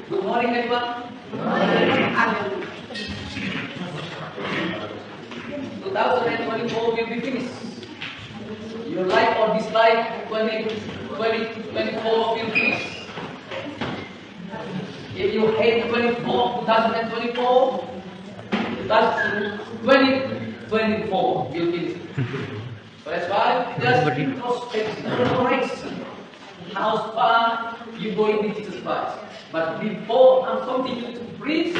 Good morning, everyone. Good morning. 2024 will be finished. Your like or dislike 2024 will finish. If you hate 2024, that's 2024 will finish. So that's why just introspection. How far you going with Jesus Christ. But before I'm continuing to preach,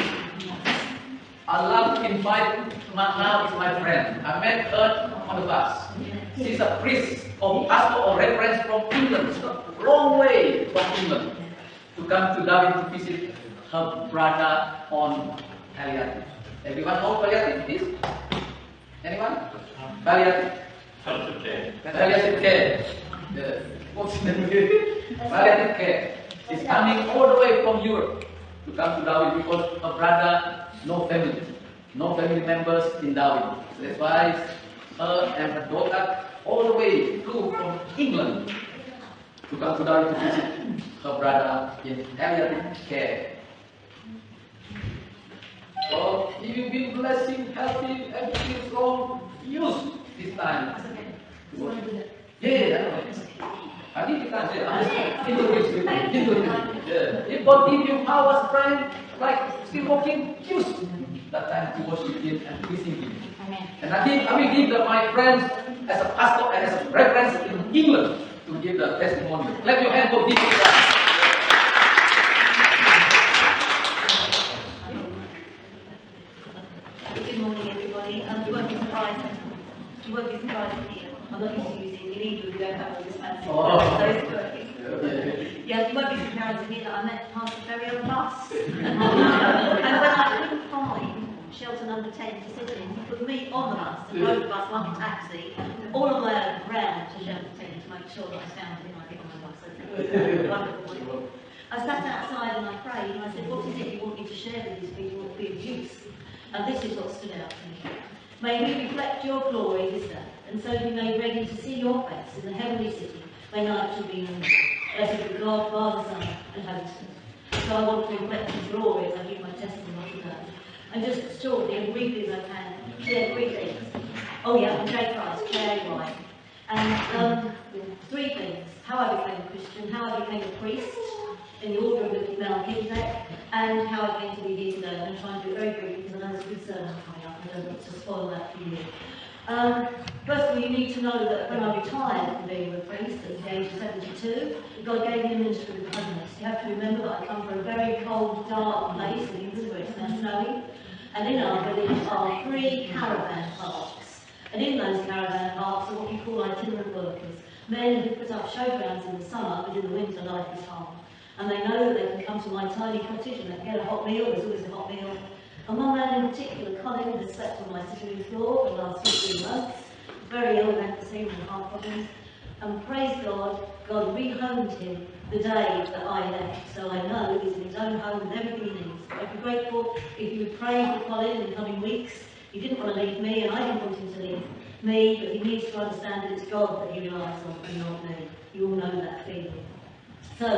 Allah invite now is my friend. I met her on the bus. She's a priest or pastor or reference from England. It's a long way from England to come to Darwin to visit her brother on palliative. Everyone know palliative is? Anyone? Palliative. Palliative care. What's the name? Palliative care is coming all the way from Europe to come to Darwin because her brother no family members in Darwin. So that's why her and her daughter all the way flew from England to come to Darwin to visit her brother in palliative care. So if you've been blessing, healthy, everything is wrong, use this time. Yeah. If God give you power, strength, like still walking, use that time to worship Him and pleasing Him. And I will give my friends as a pastor and as a reference in England to give the testimony. Clap your hand for Jesus Christ. Good morning, everybody. You won't be surprised. You won't be surprised here. I'm not used to using in England. We don't have all this fancy. Yeah, you won't be surprised to hear that I met Pastor Terry on the bus. And when I couldn't find shelter number 10 to sit in, he put me on the bus and rode the bus like a taxi, all the way around to shelter 10 to make sure that I found him when I get on the bus. So wonderful. I sat outside and I prayed and I said, what is it you want me to share with these people that will be of use? And this is what stood out to me. May we reflect your glory this day, and so we may be ready to see your face in the heavenly city, when night shall be no more. Blessed be God, Father, Son, and Holy Spirit. So I want to reflect His glory as I give my testimony today. And just shortly and briefly as I can, share 3 things. Oh yeah, I'm Jay Price, J-A-Y. And 3 things. How I became a Christian, how I became a priest in the order of Melchizedek, and how I came to be here today. I'm going to try and do it very briefly because I know there's a good sermon coming up. I don't want to spoil that for you. First of all, you need to know that when I retired from being a priest at the age of 72, God gave me a ministry of holiness. You have to remember that I come from a very cold, dark place in England where it's now snowing, and in our village are 3 caravan parks. And in those caravan parks are what we call itinerant workers, men who put up showgrounds in the summer, but in the winter life is hard. And they know that they can come to my tiny cottage and they can get a hot meal, there's always a hot meal. And one man in particular, Colin, has slept on my sitting room floor for the last 15 months, very ill and emphysema and heart problems. And praise God, God rehomed him the day that I left. So I know he's in his own home with everything he needs. I'd be grateful if you would pray for Colin in the coming weeks. He didn't want to leave me and I didn't want him to leave me, but he needs to understand that it's God that he relies on and not me. You all know that feeling. So,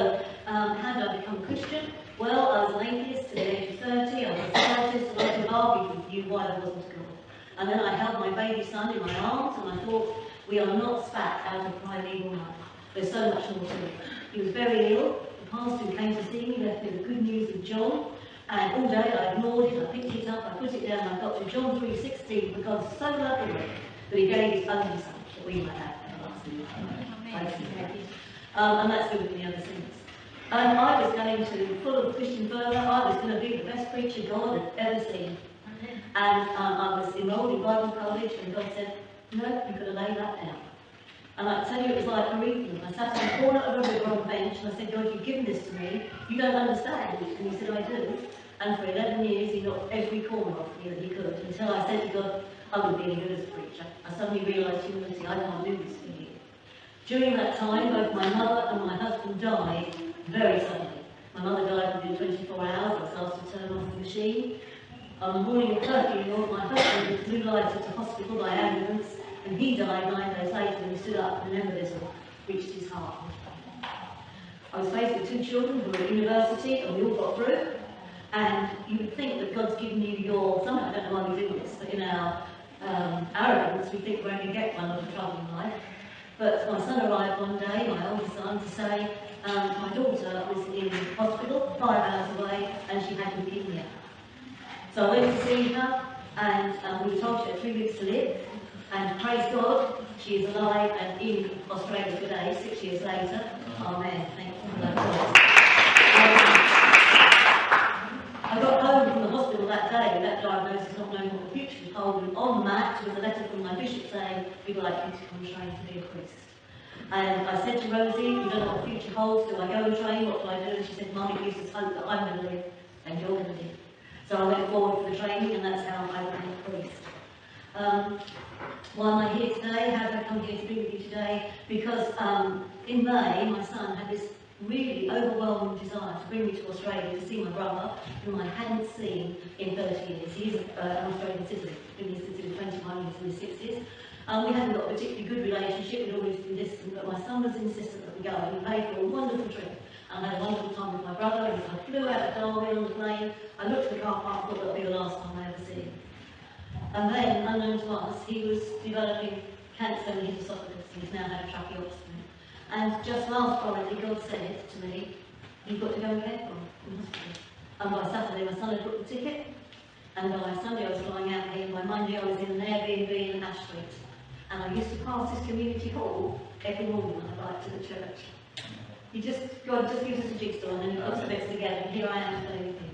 how did I become a Christian? Well, I was an atheist to the age of 30, I was a scientist, and I could argue with you why there wasn't God. And then I held my baby son in my arms, and I thought, we are not spat out of primeval life. There's so much more to it. He was very ill. The pastor who came to see me left me the good news of John, and all day I ignored it, I picked it up, I put it down, and I got to John 3:16, because so lovely that he gave his only son, that we might have everlasting life. And that's been with me ever since. And I was going to, full of Christian fervour, I was going to be the best preacher God had ever seen. And I was enrolled in Bible college, and God said, no, you've got to lay that down. And I tell you, it was like Corinthians. I sat in the corner of a river on a bench, and I said, God, you've given this to me, you don't understand. And he said, I do. And for 11 years, he knocked every corner off me that he could, until I said to God, I wouldn't be any good as a preacher. I suddenly realised humility, I can't do this for you. During that time, both my mother and my husband died very suddenly. My mother died within 24 hours. I was asked to turn off the machine. On the morning of her funeral, my husband was blue lighted to hospital by ambulance, and he died 9 days later when he stood up and an embolism reached his heart. I was faced with 2 children who were at university, and we all got through. And you would think that God's given you your, somehow I don't know why we do this, but in our arrogance we think we're going to get one lot of trouble in life. But my son arrived one day, my oldest son, to say my daughter was in hospital 5 hours away and she had leukemia. So I went to see her, and we were told she had 3 weeks to live, and praise God, she is alive and in Australia today, 6 years later. Amen. Thank you for that. I got home from the hospital that day with that diagnosis, not knowing what the future would hold, and on that was a letter from my bishop saying, we'd like you to come and train to be a priest. And I said to Rosie, we don't know what the future holds, do I go and train, what do I do? And she said, Mum, it gives us hope that I'm going to live and you're going to live. So I went forward for the training, and that's how I became a priest. Why am I here today? How did I come here to be with you today? Because in May, my son had this really overwhelming desire to bring me to Australia to see my brother, whom I hadn't seen in 30 years. He's an Australian citizen, been a citizen 21 years in his 60s. We hadn't got a particularly good relationship, we'd always been distant, but my son was insistent that we go, and we paid for a wonderful trip. And I had a wonderful time with my brother, and I flew out of Darwin on the plane. I looked at the car park, thought that would be the last time I ever see him. And then, unknown to us, he was developing cancer in his esophagus, and he's now had a tracheostomy. And just last Friday, God said to me, you've got to go and care for him in hospital. And by Saturday, my son had booked the ticket, and by Sunday I was flying out here, and by Monday I was in an Airbnb in Ash Street. And I used to pass this community hall every morning when I got to the church. God just gives us a jigsaw, and then he puts the bits together, and here I am today with him.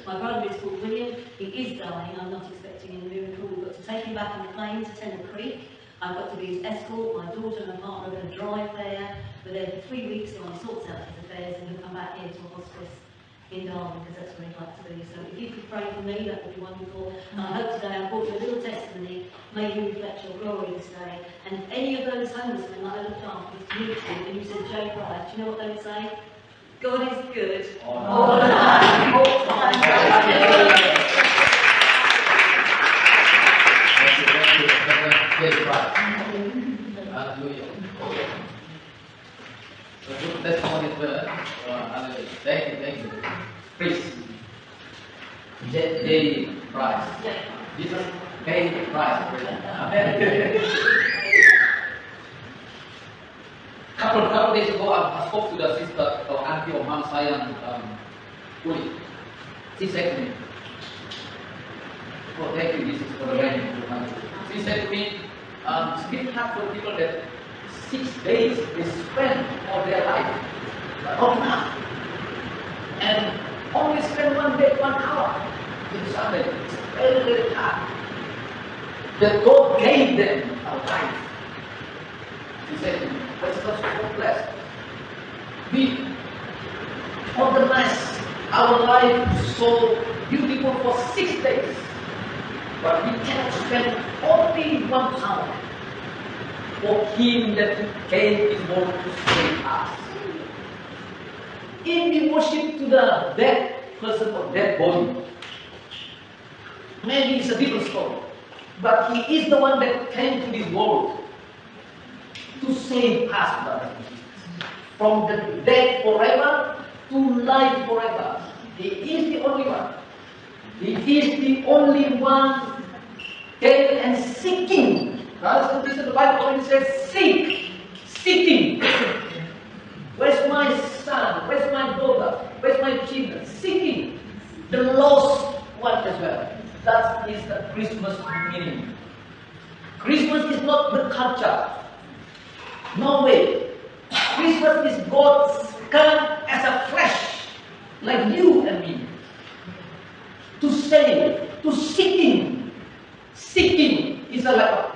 So my brother is called William, he is dying, I'm not expecting a miracle. We've got to take him back on the plane to Tennant Creek. I've got to be his escort, my daughter and my partner are going to drive there. We're there for 3 weeks while he sorts out his affairs, and he'll come back here to a hospice in Darwin, because that's where he'd like to be. So if you could pray for me, that would be wonderful. And I hope today I brought you a little testimony, may you reflect your glory this day. And if any of those homeless men that I looked after was to meet you, and you said Joe Price, do you know what they would say? God is good all the time, all the time. Hallelujah. The good testimony is hallelujah. Thank you. Priest. J. Price. Jesus paid the price. Amen. Couple days ago, I spoke to the sister or auntie or mom Sayang Uli. She said to me, oh, thank you, Jesus, for the rain. She said to me, speak up for people that 6 days they spend all their life, but not enough. And only spend 1 day, 1 hour in Sunday. It's very, very hard. That God gave them a life. He said to me, but it's not so blessed. We organize our life so beautiful for 6 days, but we cannot spend only 1 hour for Him that gave His word to save us. If we worship to the dead person or dead body, maybe it's a different story. But He is the one that came to this world to save us, brothers and sisters. From the dead forever to life forever. He is the only one. He is the only one came and seeking. Brothers and sisters, the Bible already says, seeking. Where's my son? Where's my daughter? Where's my children? Seeking the lost one as well. That is the Christmas meaning. Christmas is not the culture. No way. Christmas is God's come as a flesh, like you and me, to save, to seeking. Seeking is like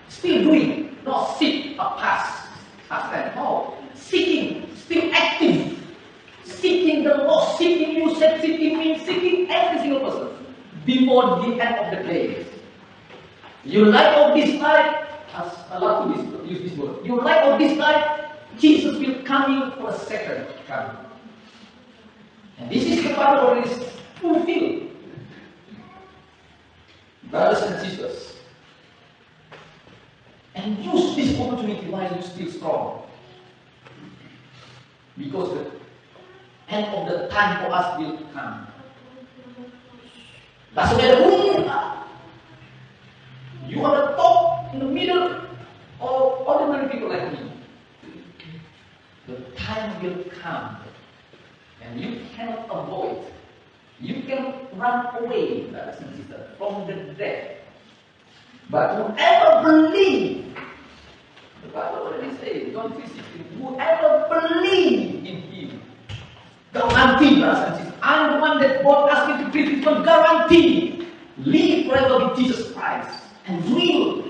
still doing, not seek a past. No. Seeking, still active. Seeking the lost, seeking you, said seeking me, seeking every single person before the end of the day. You like or dislike, I love to use this word. You like or dislike, Jesus will come for a second coming. And this is the Bible already fulfilled. Brothers and sisters, and use this opportunity while you're still strong. Because the end of the time for us will come. Langsung ada bunyi. You are the top in the middle of ordinary people like me. The time will come, and you cannot avoid. You can run away, brothers and sisters, from the death. But whoever believes, the Bible already says, John 3:16, whoever believes in Him, guarantee, brothers and sisters. I'm the one that God asked me to preach this one, guarantee. Live forever with Jesus Christ and real.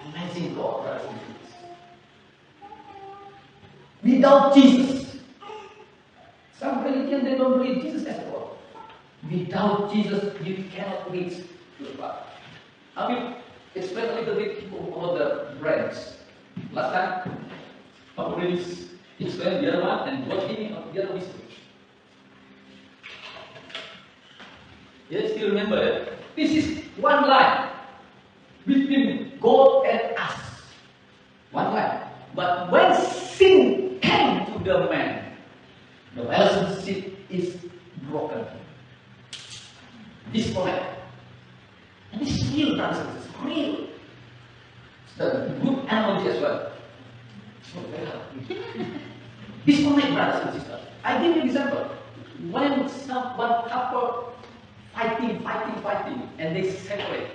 Amazing God, brothers and sisters. Without Jesus, some religions they don't believe Jesus as God. Without Jesus, you cannot reach the Father. I will explain a little bit about the branch. Last time, I already explained the other one and what meaning of the other mystery. You still remember it? This is one line between God and us. One line. But when sin came to the man, the relationship is broken. Disconnect. And this is real, brothers and sisters. Real. It's a good analogy as well. Disconnect, brothers and sisters. I give you an example. When one couple fighting, and they separate,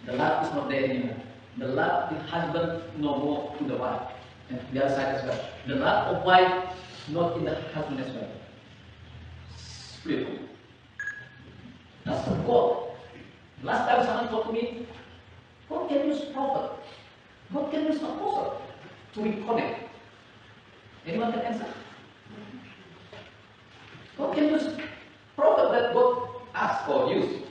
the love is not there anymore. The love the husband no more to the wife, and the other side as well. The love of wife not in the husband as well. Split. That's from God. Last time someone talked to me, God can use prophet, God can use apostle to reconnect. Anyone can answer? God can use prophet that God asked or used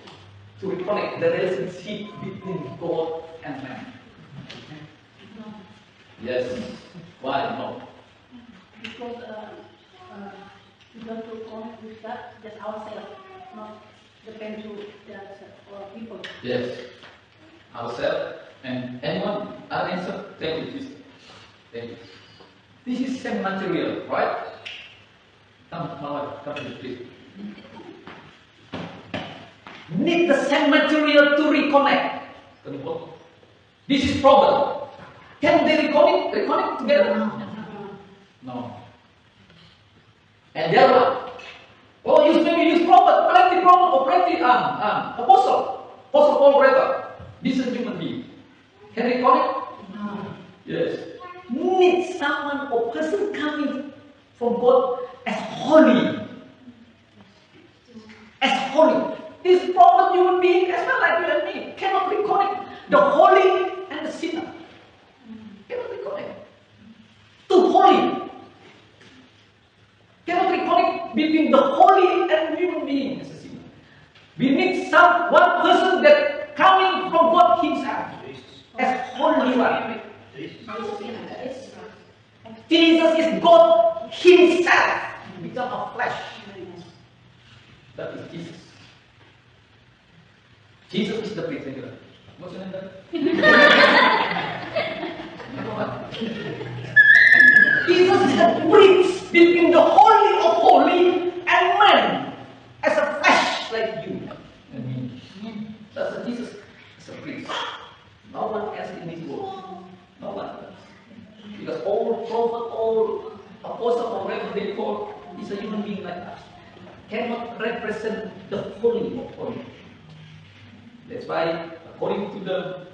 to reconnect the relationship between God and man. Yes. Why no? Because we want to connect with God, just ourselves, not depend to the people. Yes. Ourselves and anyone other answer? Thank you, Jesus. Thank you. This is same material, right? Come to the please. Need the same material to reconnect. This is problem. Can they reconnect together? No. And the other one. Oh, maybe use prophet, plenty prophet or plenty apostle. Apostle Paul greater. This is a human being. Can they reconnect? No. Yes. Need someone or person coming from God as holy. As holy. This prophet human being as well like you and me cannot reconnect the holy and the sinner. Cannot reconnect. Too holy. Cannot reconnect between the holy and human being as a sinner. We need one person that coming from God Himself as holy one. Jesus is God Himself become a flesh. That is Jesus. Jesus is the priest. What's your name? Jesus is the bridge between the holy of holy and man as a flesh like you and me. That's a Jesus as a priest. No one else in this world. No one else. Because all prophet, all apostle, or whatever they call, is a human being like us. Cannot represent the holy of holy. That's why, according to the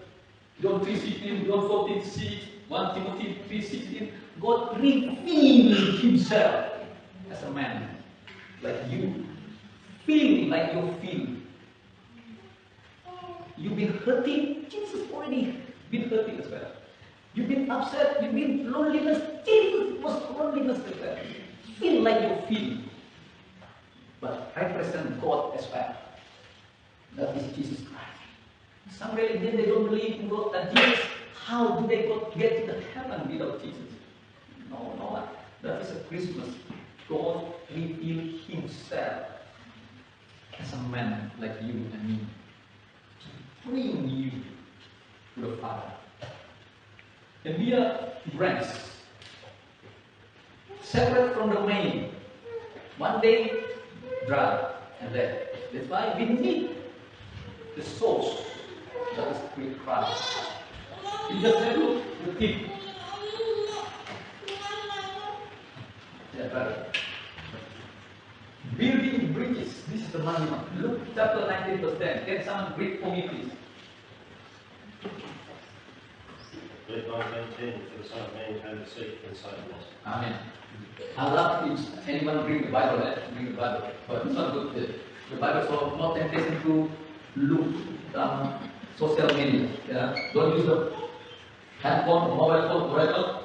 John 3:16, John 14:6, 1 Timothy 3:16, God revealed Himself as a man, like you, feeling like you feel. You've been hurting, Jesus already been hurting as well. You've been upset, you've been loneliness, Jesus was loneliness as well. Feel like you feel. But represent God as well. That is Jesus Christ. Some religion they don't believe in God and Jesus. How do they get to the heaven without Jesus? No. That is a Christmas. God revealed Himself as a man like you and me. To bring you to the Father. And we are branches. separate from the main. One day, dry and dead. That's why we need the source that is with Christ. You just have to look the tip. Yeah, brother. Building bridges. This is the money one. Look, chapter 19 verse 10. Can someone read for me, please? Luke 19:10, for the Son of Man came to seek and save the lost. Amen. I love if anyone read the Bible, read the Bible. But it's not good. The Bible so not temptation to look social media. Yeah? Don't use the handphone, mobile phone, whatever,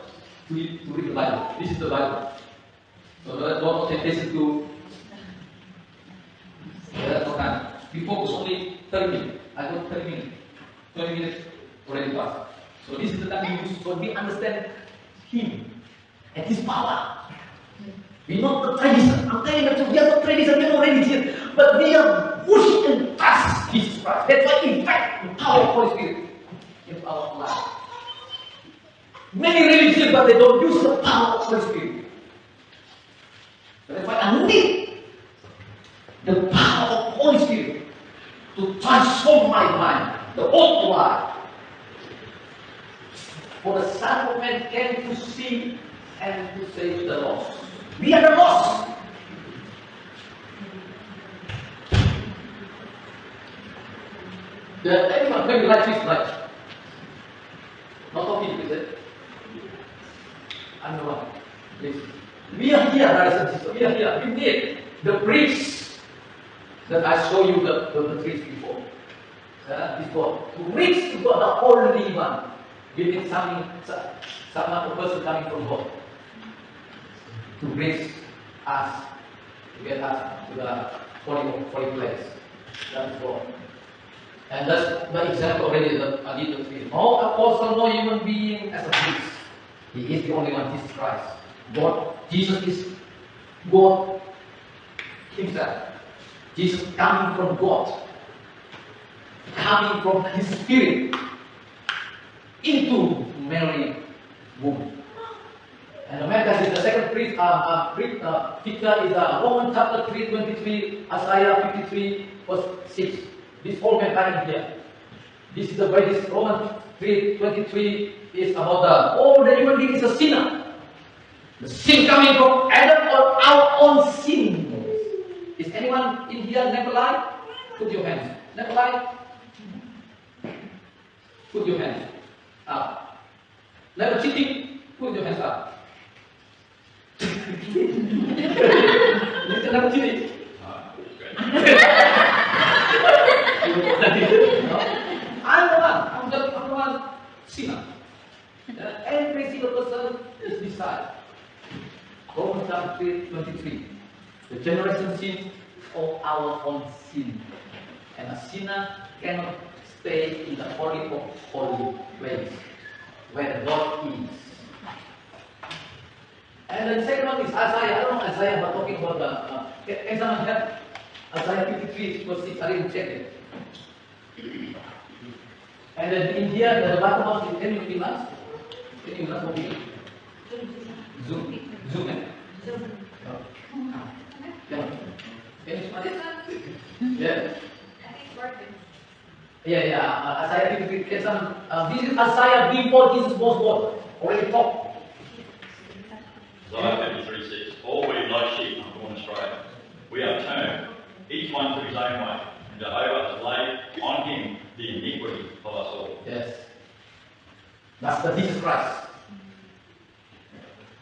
to read the Bible. This is the Bible. So don't temptation to we focus only 30 minutes. I got 30 minutes. 20 minutes already passed. So this is the time we use so we understand Him and His power. We know the tradition. I'm telling you, we are not tradition, we are not religion, but we are worship and trust Jesus Christ. That's why in fact the power of Holy Spirit in our life. Many religions, but they don't use the power of Holy Spirit. That's why I need the power of Holy Spirit to transform my mind, the old life. For the Son of Man came to seek and to save the lost. We are the lost. Anyone maybe like this, like not talking, is it? I'm the one. Please. We are here, brothers and sisters. We are here. We need the bridge that I show you the trees before. Before to reach to God, the only one. We need someone, a person coming from God to reach us, to get us to the holy place. That is God. And that's the example already that I did the tree. No apostle, no human being as a priest. He is the only one, Jesus Christ. God, Jesus is God Himself. Jesus coming from God, coming from His Spirit into Mary womb. And the second picture is Romans chapter 3:23, Isaiah 53 verse 6. This whole mankind here. This is the way this Romans 3:23 is about all the human being is a sinner. The sin coming from Adam or our own sin. Is anyone in here never lied? Put your hands. Never lied? Put your hands up. Never cheating? Put your hands up. You never cheating? I'm the one. I'm the one sinner. Every single person is beside. Romans chapter 3:23. The generation sin of our own sin. And a sinner cannot stay in the holy of holy place where God is. And the second one is Isaiah. I don't know Isaiah, but talking about can someone have Isaiah 53 verse 6? I didn't check it. And then in here, the bottom one, can you give us? Can you give us what? Zoom. Zoom, eh? Yeah. Can you smile it? Yeah. Yeah. Isaiah 53. Can some, this is Isaiah before Jesus was born. Already talked. Isaiah 53:6. All we like sheep have gone astray. We have turned, each one to his own way, and Jehovah has laid on him the iniquity of us all. Yes. That's the Jesus Christ.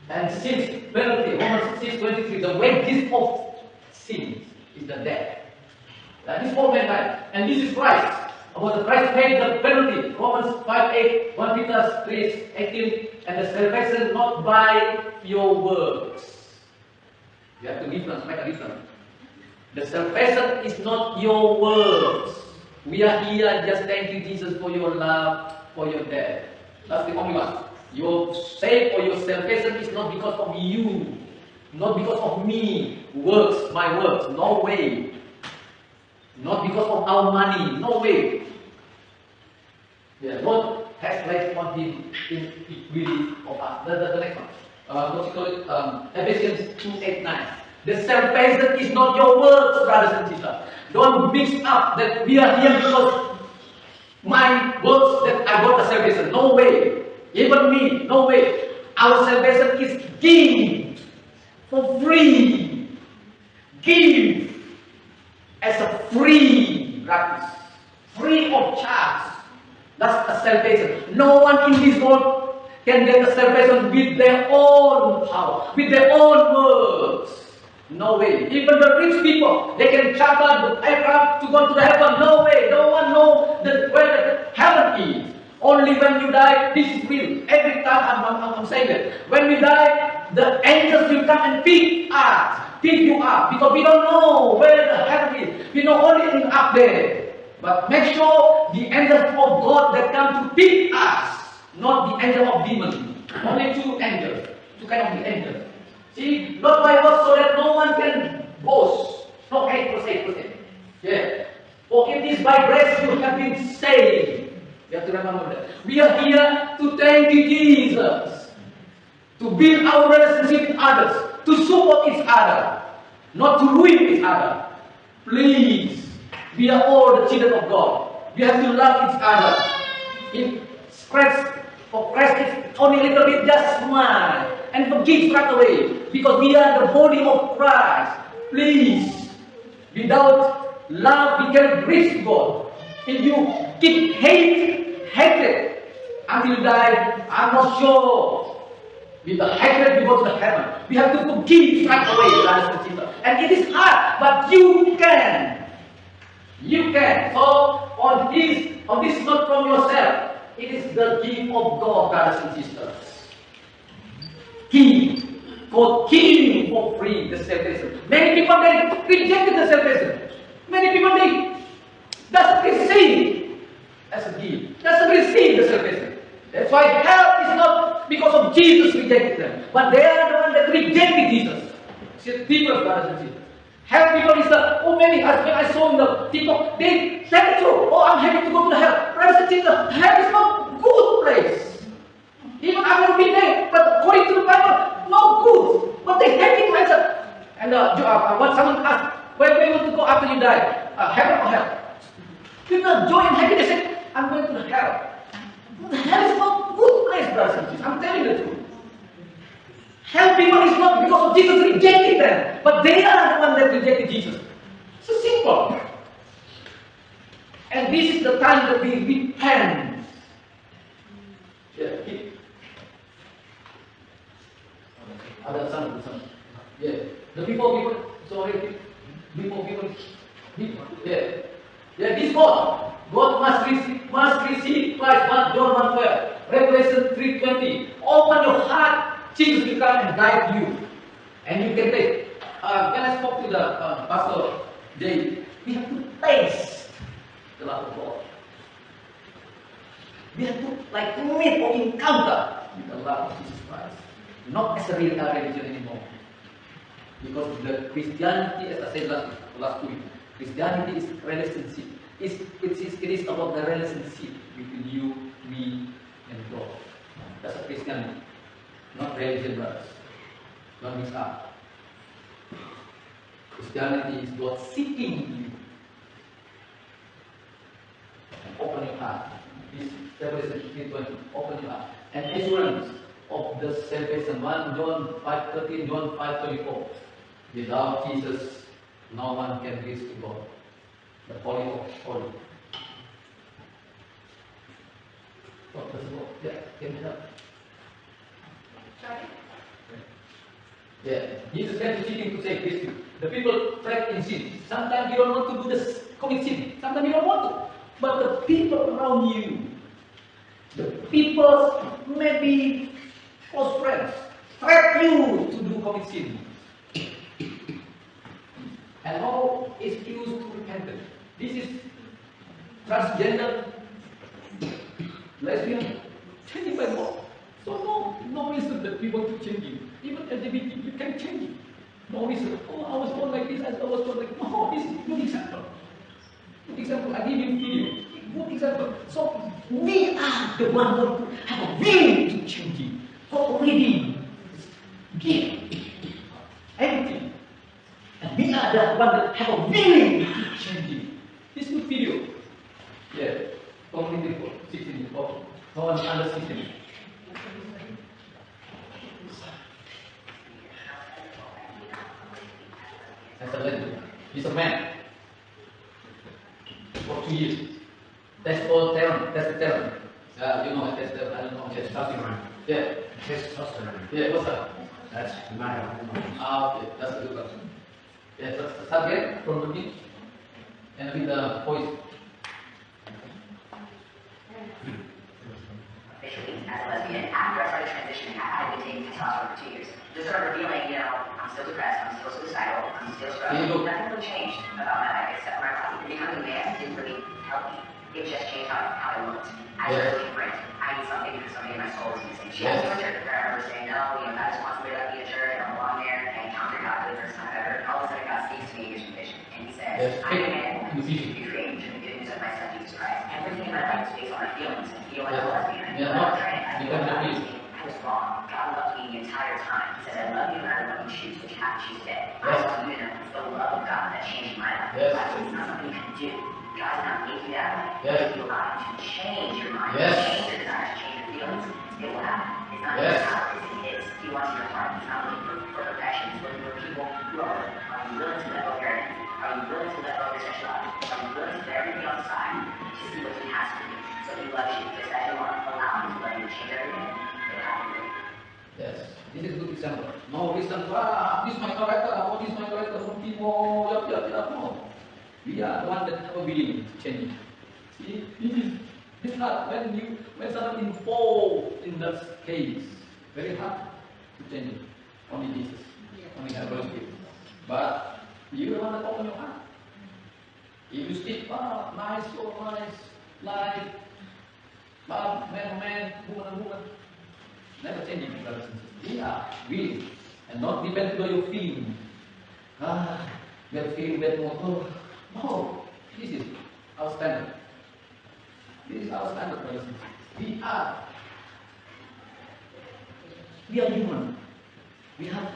And since penalty, Romans 6:23, the wages of sin is the death. That is for mankind. And this is Christ. About the Christ paid the penalty. Romans 5:8, 1 Peter 3:18, and the salvation not by your works. You have to make a difference. The salvation is not your works. We are here just thank you, Jesus, for your love, for your death. That's the only one. Your save or your salvation is not because of you, not because of me, works, my works, no way. Not because of our money, no way. Yeah, God has placed on Him in equity of us. The next one. Ephesians 2:8-9. The salvation is not your works, brothers and sisters. Don't mix up that we are here because my works that I got the salvation. No way. Even me, no way. Our salvation is given for free. Give as a free practice. Free of charge. That's a salvation. No one in this world can get the salvation with their own power, with their own works. No way. Even the rich people, they can charter the aircraft to go to the heaven. No way. No one knows where the heaven is. Only when you die, this is real. Every time I'm saying that. When we die, the angels will come and pick you up. Because we don't know where the heaven is. We know only thing up there. But make sure the angels of God that come to pick us, not the angel of demons. Only two angels. Two kind of the angels. See, not by works so that no one can boast. No, 8%. Yeah. For it is by grace you have been saved. You have to remember that. We are here to thank you, Jesus. To build our relationship with others. To support each other. Not to ruin each other. Please. We are all the children of God. We have to love each other. If Christ is only a little bit, just smile. And forgive right away. Because we are the body of Christ. Please. Without love, we can reach God. If you keep hatred until you die, I'm not sure. With the hatred, we go to the heaven. We have to forgive right away, brothers and sisters. And it is hard, but you can. You can. So, on this is not from yourself. It is the gift of God, brothers and sisters. Give. God giving for free the salvation. Many people, they rejected the salvation. Many people, they doesn't receive as a gift. Doesn't receive the salvation. That's why hell is not because of Jesus rejected them. But they are the ones that rejected Jesus. See, people, brothers and sisters. Hell people is many, as when I saw in the TikTok, they tell the truth. Oh, I'm happy to go to the hell. Brothers and sisters, hell is not a good place. Even I've never been there, but according to the Bible, not good. But they happy to answer. And when someone asked, where you want to go after you die? Heaven or hell? People joy and happy, they say, I'm going to the hell. The hell is not a good place, brothers and sisters. I'm telling the truth. Hell people is not because of Jesus rejected them, but they are the ones that rejected Jesus. So simple. And this is the time that we repent. Yeah, other son. Yeah. The before people. Yeah, this God must receive Christ. 1 John 1:12, Revelation 3:20. Open your heart. Jesus will come and guide you. And you can take. When I spoke to the Pastor Jay, we have to taste the love of God. We have to meet or encounter with the love of Jesus Christ. Not as a real religion anymore. Because the Christianity, as I said last week, Christianity is relationship. It is about the relationship between you, me, and God. That's a Christianity. Not religion, brothers. Don't mix up. Christianity is God seeking you. And open your heart. This Revelation 3:20. Open your heart. And assurance of the salvation. 1 John 5:13, John 5:24. Without Jesus, no one can reach to God. The Holy of Holy. What does God? Yeah, can you help? Yeah, Jesus came to seeking to save Christians. The people trapped in sin. Sometimes you don't want to do this, commit sin. Sometimes you don't want to. But the people around you, the people maybe close friends, trap you to do commit sin. And no excuse to repentance. This is transgender, lesbian, changing by God. So no reason that we want to change it. Even LGBT, you can change it. No reason. Oh, I was born like this, I was born like this. No, this is a good example. Good example. I give you video. Good example. So we are the one who have a will to change it. God already as a legend. He's a man. For 2 years. Testosterone. You know what testosterone? I don't know. Testosterone. Yeah. Testosterone. Yeah, what's that? That's male hormones. Okay, that's a good one. Yeah, let's start again from the beginning. And with the voice. Officially, as a lesbian, after I started transitioning, I had been taking testosterone for 2 years. Just started revealing, I'm still depressed, I'm still suicidal, I'm still struggling. Nothing really changed about my life except for my body. Becoming a man didn't really help me. It just changed how I looked. I started looking for it. I need something because something in my soul is missing. She asked me to church, I remember saying, no, God just wants me to let me in church, I don't belong there, and I encountered God for the first time ever. And all of a sudden, God speaks to me in vision vision. And he says, I am a man who seeks to be created in the good news of my son Jesus Christ. Everything in my life is based on my feelings, and feel like a lesbian. I was wrong. God loved me the entire time. He said, I love you no matter what you choose, but you have to choose today. I want you to know it's the love of God that changed my life. It's not something you can do. God did not make you that way. If you allow him to change your mind, change your desires, change your feelings, it will happen. It's not his power, it's his. He wants your heart. He's not looking for perfection. He's looking for people who are you willing to let go of your identity? Are you willing to let go of your sexuality? Are you willing to put everything on the side to see what he has for you? So he loves you just as you are. Allow him to let you change everything. It'll happen for you. Yes, this is a good example. No reason, this is my character, this is my character, some people, no. We are the one that have a willing to change. See, it's hard when someone involved in that case, very hard to change it. Only Jesus, only God will give. But you the one that open your heart. If you speak, nice, so nice, like, man, woman. Never changing, brothers and sisters. We are willing and not dependent on your feeling. We are feeling that more. No, this is our standard. This is our standard, brothers and sisters. We are human. We have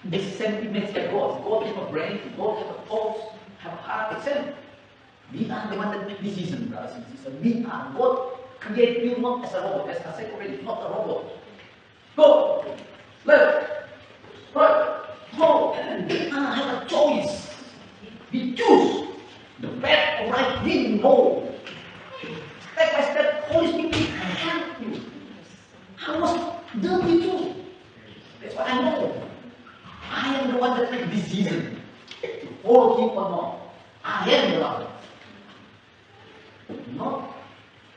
the same image as God. God has a brain, God has a thoughts, have a heart, etc. We are the one that make decisions, brothers and sisters. We are God. Create you not as a robot, as I said already, not a robot. Go, left, right, go. We have a choice. We choose the bad or right. We know. Step by step, Holy Spirit will help you. I was dirty too. That's what I know. I am the one that makes decision to follow him or not. I am the one. Not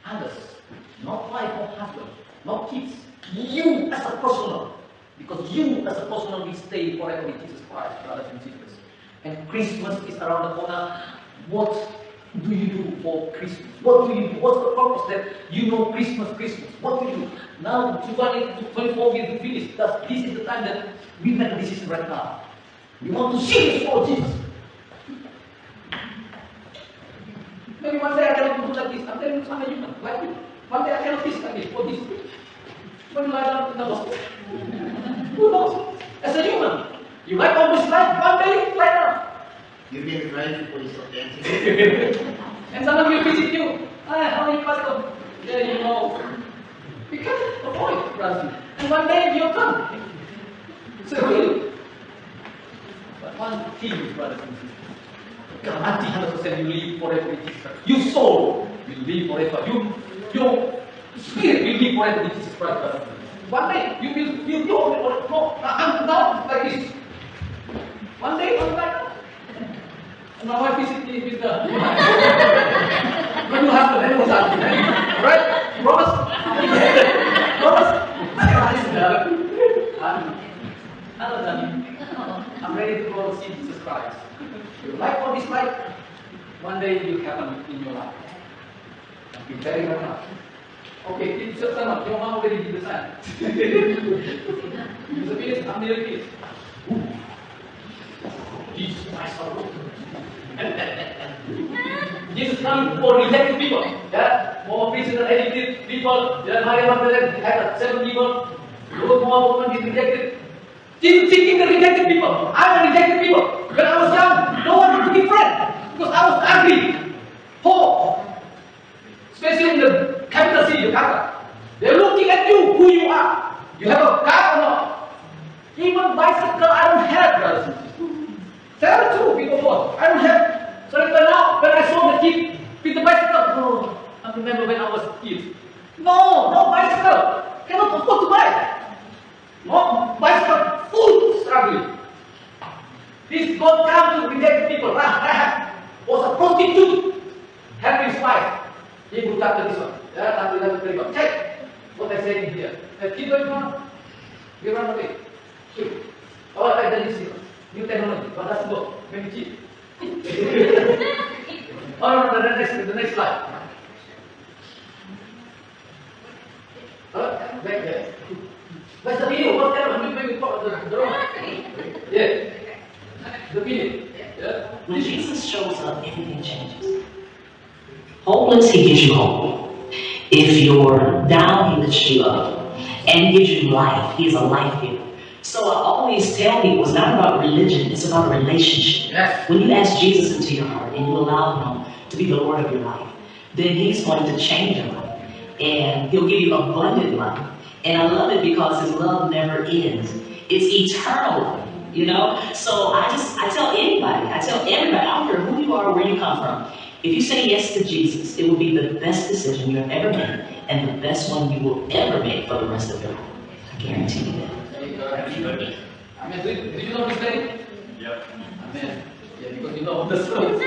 others. Not wife or husband, not kids. You as a personal. Because you as a personal will stay forever with Jesus Christ, brothers and sisters. And Christmas is around the corner. What do you do for Christmas? What do you do? What's the purpose that you know Christmas? What do you do? Now 2024 will be finished. This is the time that we make a decision right now. We want to see this for Jesus. Maybe one day I cannot do like this. I'm telling you, I'm a human, like you. One day I cannot teach like this, for this. When you lie down in the gospel. Who knows? As a human, you might almost like one day, right now. You've been praying for this offense. And someone will visit you. How are you, Pastor? Yeah, you know. We can't avoid, brother. And one day you'll come. So really. But one thing, brothers and sisters. Guarantee 100% you live forever with Jesus Christ. Your soul will live forever. Your spirit will live forever with Jesus Christ, brothers and sisters. One day you will no, I'm not like this. One day I'm like that. And my wife visit me with the when you have the animals out there. Right? Promise? I'm ready to go and see Jesus Christ. You like or dislike, one day it will happen in your life. Be very much. Okay, it's just enough. Your mom already did the sign. It's a finish, I'm nearly finished. Jesus Christ, Jesus comes for rejected people. Yeah, more prisoner addicted people. Maria Magdalene had 7 people. More women is rejected. Jesus seeking the rejected people. I'm a rejected people. When I was young, no one would be friend because I was ugly, poor. Especially in the capital city, Jakarta. They're looking at you, who you are. You have a car or not? Even bicycle I don't have, brothers and sisters. go, we go forward. I don't have. So even now, when I saw the kid with the bicycle, oh, I remember when I was a kid. No bicycle. Cannot afford to buy. No bicycle, full struggling. This God come to reject people. Rahab was a prostitute. Help his wife. He looked after this one. Yeah, after one. Check what I said in here. Keep going on. We run away. Shoot. Oh, I didn't see. New technology. What does it go? Very cheap. Oh no, the next slide. Back there. Where's the video? What happened? Maybe the wrong. Yeah. The video. Yeah. When Jesus shows up, everything changes. Hopeless, he gives you hope. If you're down, he lifts you up and gives you life. He is a life giver. So I always tell people it's not about religion, it's about a relationship. Yes. When you ask Jesus into your heart and you allow him to be the Lord of your life, then he's going to change your life. And he'll give you abundant life. And I love it because his love never ends. It's eternal life, you know? So I tell anybody, I tell everybody, I don't care who you are or where you come from, if you say yes to Jesus, it will be the best decision you have ever made and the best one you will ever make for the rest of your life. I guarantee you that. Amen. Did you know this lady? Yep. Amen. Yeah, because you know the songs.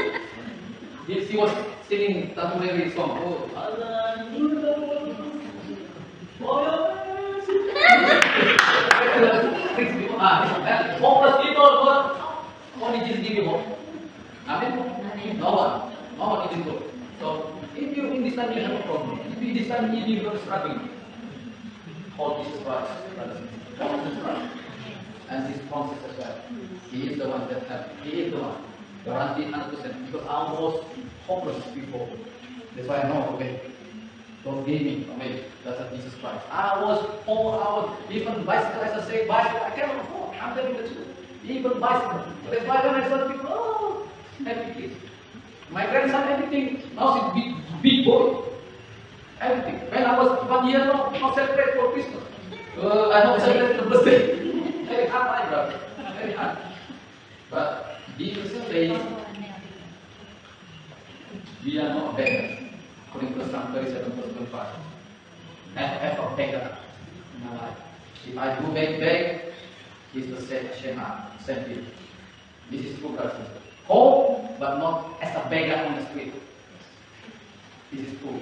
She was singing Tamu Mary song. Oh, hopeless people, what? Only Jesus give you hope. Amen. No one is good. So if you in this time you have a problem, if in this time you are struggling, hold Jesus Christ, brothers. Hold Jesus Christ. And his promises as well. He is the one that helps. He is the one. Guaranteed 100%. Because I was hopeless before. That's why I know, okay. Don't give me away. That's a Jesus Christ. I was 4 hours, even bicycle, as I say, bicycle, I cannot afford. I'm telling the truth. Even bicycle. That's why when I saw people, oh, happy kids. My grandson, everything, now he's big boy. Everything. When I was 1 year old, I celebrate for Christmas. I don't celebrate the birthday. Very hard, my brother. Very hard. But Jesus says, we are not beggars. According to Psalm 37, verse 25. Have a beggar in my life. If I do beg, he's the same Shema, same thing. This is true, brothers and sisters. Hope, but not as a beggar on the street. This is true.